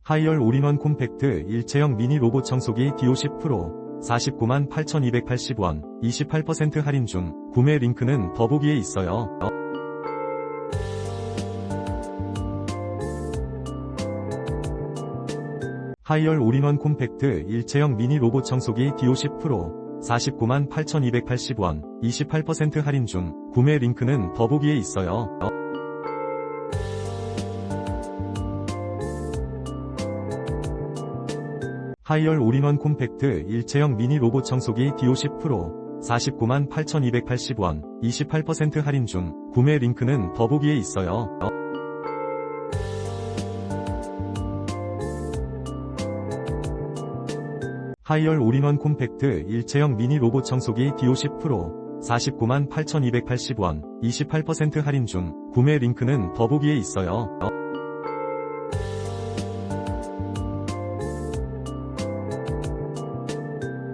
하이얼 올인원 콤팩트 일체형 미니 로봇 청소기 D50 프로 498,280원 28% 할인 중. 구매 링크는 더보기에 있어요. 하이얼 올인원 콤팩트 일체형 미니 로봇 청소기 D50 프로 498,280원 28% 할인 중. 구매 링크는 더보기에 있어요. 하이얼 올인원 콤팩트 일체형 미니 로봇 청소기 D50 프로 498,280원 28% 할인 중. 구매 링크는 더보기에 있어요. 하이얼 올인원 콤팩트 일체형 미니 로봇 청소기 D50 프로 498,280원 28% 할인 중. 구매 링크는 더보기에 있어요.